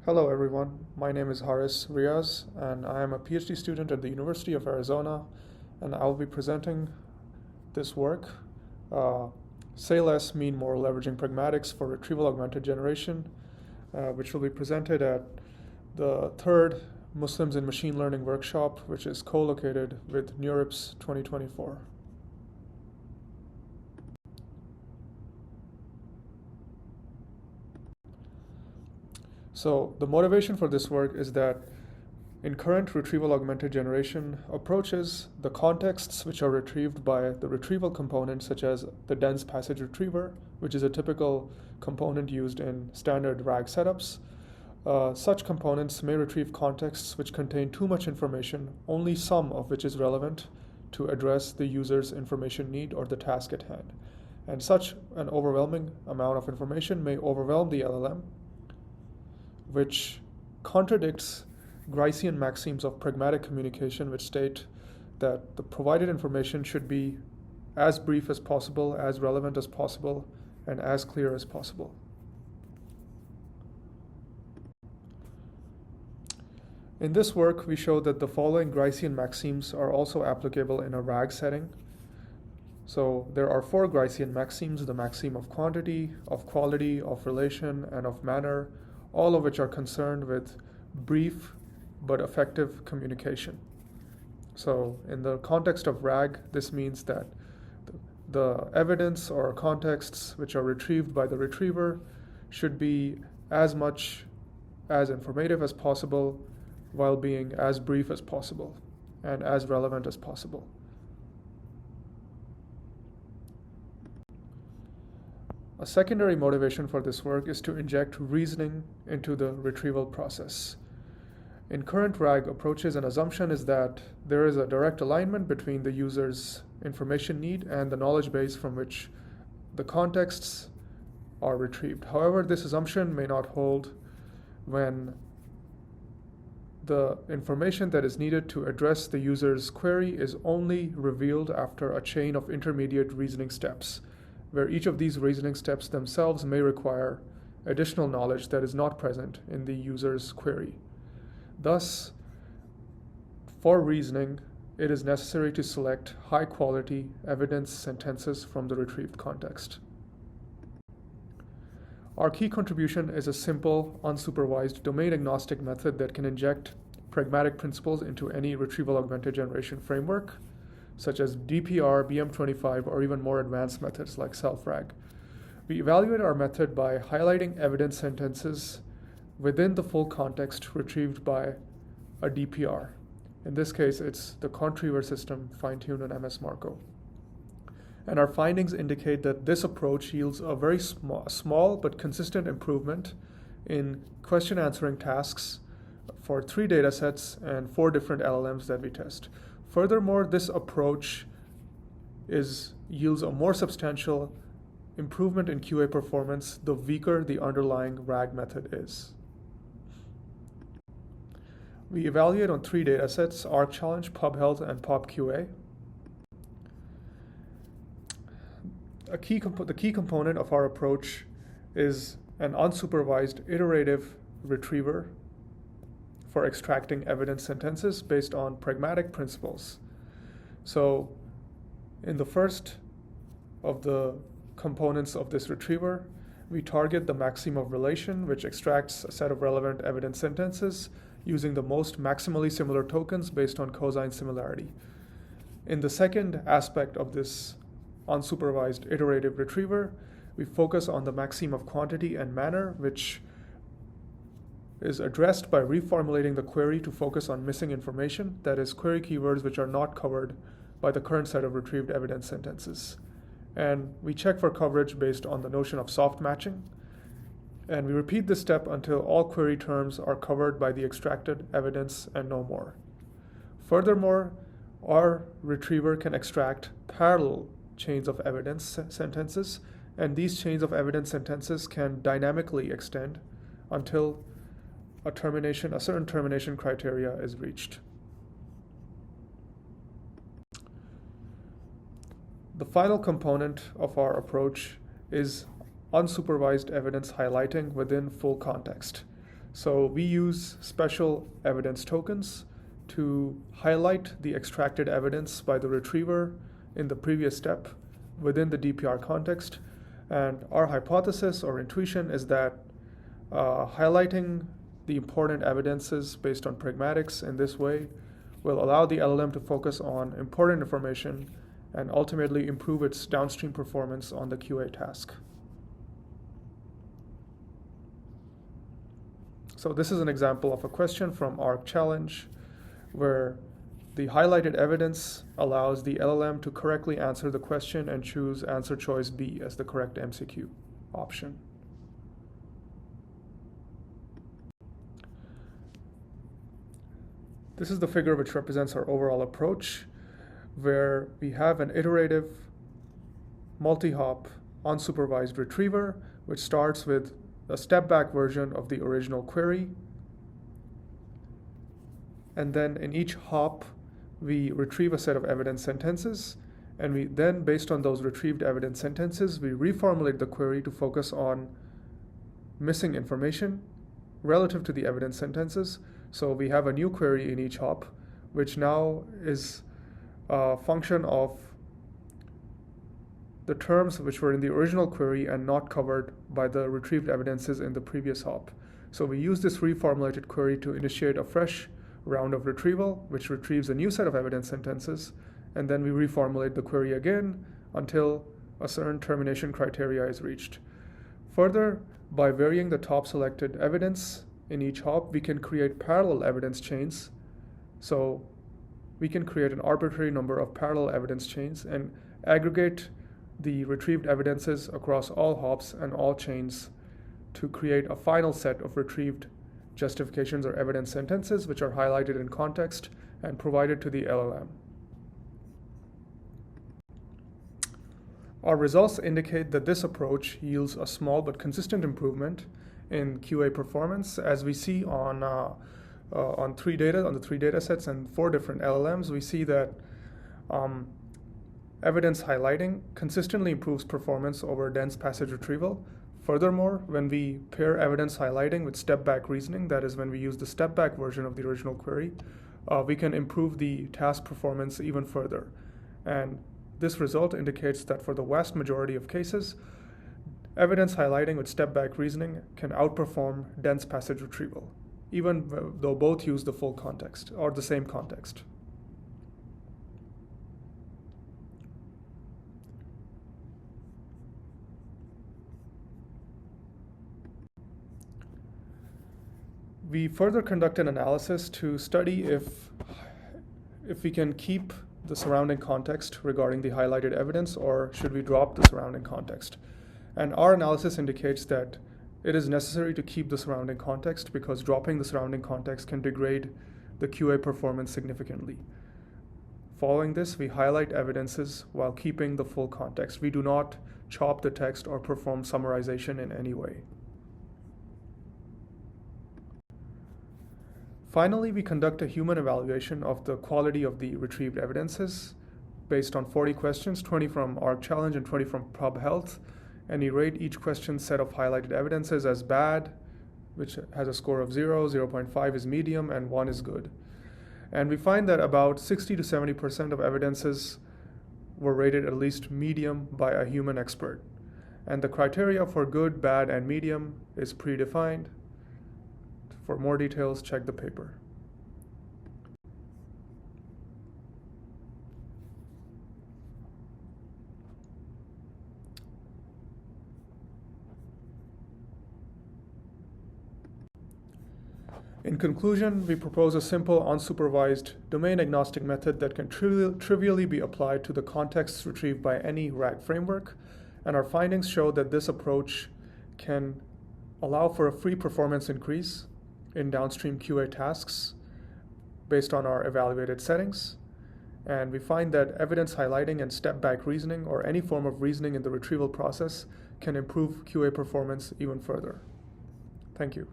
Hello everyone, my name is Riaz and I am a PhD student at the University of Arizona, and I will be presenting this work, Say Less, Mean More, Leveraging Pragmatics for Retrieval-Augmented Generation, which will be presented at the third Muslims in Machine Learning workshop, which is co-located with NeurIPS'24. So the motivation for this work is that in current retrieval-augmented generation approaches, the contexts which are retrieved by the retrieval component, such as the dense passage retriever, which is a typical component used in standard RAG setups, such components may retrieve contexts which contain too much information, only some of which is relevant to address the user's information need or the task at hand. And such an overwhelming amount of information may overwhelm the LLM, which contradicts Gricean maxims of pragmatic communication, which state that the provided information should be as brief as possible, as relevant as possible, and as clear as possible. In this work, we show that the following Gricean maxims are also applicable in a RAG setting. So there are 4 Gricean maxims: the maxim of quantity, of quality, of relation, and of manner, all of which are concerned with brief but effective communication. So in the context of RAG, this means that the evidence or contexts which are retrieved by the retriever should be as much as informative as possible while being as brief as possible and as relevant as possible. A secondary motivation for this work is to inject reasoning into the retrieval process. In current RAG approaches, an assumption is that there is a direct alignment between the user's information need and the knowledge base from which the contexts are retrieved. However, this assumption may not hold when the information that is needed to address the user's query is only revealed after a chain of intermediate reasoning steps, where each of these reasoning steps themselves may require additional knowledge that is not present in the user's query. Thus, for reasoning, it is necessary to select high-quality evidence sentences from the retrieved context. Our key contribution is a simple, unsupervised, domain-agnostic method that can inject pragmatic principles into any retrieval-augmented generation framework, such as DPR, BM25, or even more advanced methods like self-RAG. We evaluate our method by highlighting evidence sentences within the full context retrieved by a DPR. In this case, it's the Contriever system fine-tuned on MS Marco. And our findings indicate that this approach yields a very small but consistent improvement in question answering tasks for 3 datasets and 4 different LLMs that we test. Furthermore, this approach yields a more substantial improvement in QA performance the weaker the underlying RAG method is. We evaluate on 3 datasets: ArcChallenge, PubHealth, and PopQA. The key component of our approach is an unsupervised iterative retriever for extracting evidence sentences based on pragmatic principles. So in the first of the components of this retriever, we target the maxim of relation, which extracts a set of relevant evidence sentences using the most maximally similar tokens based on cosine similarity. In the second aspect of this unsupervised iterative retriever, we focus on the maxim of quantity and manner, which is addressed by reformulating the query to focus on missing information, that is, query keywords which are not covered by the current set of retrieved evidence sentences. And we check for coverage based on the notion of soft matching. And we repeat this step until all query terms are covered by the extracted evidence and no more. Furthermore, our retriever can extract parallel chains of evidence sentences, and these chains of evidence sentences can dynamically extend until a certain termination criteria is reached. The final component of our approach is unsupervised evidence highlighting within full context. So we use special evidence tokens to highlight the extracted evidence by the retriever in the previous step within the DPR context. And our hypothesis or intuition is that highlighting the important evidences based on pragmatics in this way will allow the LLM to focus on important information and ultimately improve its downstream performance on the QA task. So this is an example of a question from our challenge where the highlighted evidence allows the LLM to correctly answer the question and choose answer choice B as the correct MCQ option. This is the figure which represents our overall approach, where we have an iterative, multi-hop, unsupervised retriever, which starts with a step-back version of the original query. And then in each hop, we retrieve a set of evidence sentences, and we then, based on those retrieved evidence sentences, we reformulate the query to focus on missing information relative to the evidence sentences. So we have a new query in each hop, which now is a function of the terms which were in the original query and not covered by the retrieved evidences in the previous hop. So we use this reformulated query to initiate a fresh round of retrieval, which retrieves a new set of evidence sentences, and then we reformulate the query again until a certain termination criteria is reached. Further, by varying the top selected evidence in each hop, we can create parallel evidence chains. So we can create an arbitrary number of parallel evidence chains and aggregate the retrieved evidences across all hops and all chains to create a final set of retrieved justifications or evidence sentences, which are highlighted in context and provided to the LLM. Our results indicate that this approach yields a small but consistent improvement in QA performance. As we see on the three data sets and 4 different LLMs, we see that evidence highlighting consistently improves performance over dense passage retrieval. Furthermore, when we pair evidence highlighting with step-back reasoning, that is when we use the step-back version of the original query, we can improve the task performance even further. And this result indicates that for the vast majority of cases, evidence highlighting with step-back reasoning can outperform dense passage retrieval, even though both use the full context or the same context. We further conduct an analysis to study if we can keep the surrounding context regarding the highlighted evidence, or should we drop the surrounding context. And our analysis indicates that it is necessary to keep the surrounding context because dropping the surrounding context can degrade the QA performance significantly. Following this, we highlight evidences while keeping the full context. We do not chop the text or perform summarization in any way. Finally, we conduct a human evaluation of the quality of the retrieved evidences based on 40 questions, 20 from our challenge and 20 from PubHealth, and we rate each question's set of highlighted evidences as bad, which has a score of 0, 0.5 is medium, and 1 is good. And we find that about 60 to 70% of evidences were rated at least medium by a human expert. And the criteria for good, bad, and medium is predefined. For more details, check the paper. In conclusion, we propose a simple, unsupervised, domain-agnostic method that can trivially be applied to the contexts retrieved by any RAG framework, and our findings show that this approach can allow for a free performance increase in downstream QA tasks based on our evaluated settings. And we find that evidence highlighting and step-back reasoning or any form of reasoning in the retrieval process can improve QA performance even further. Thank you.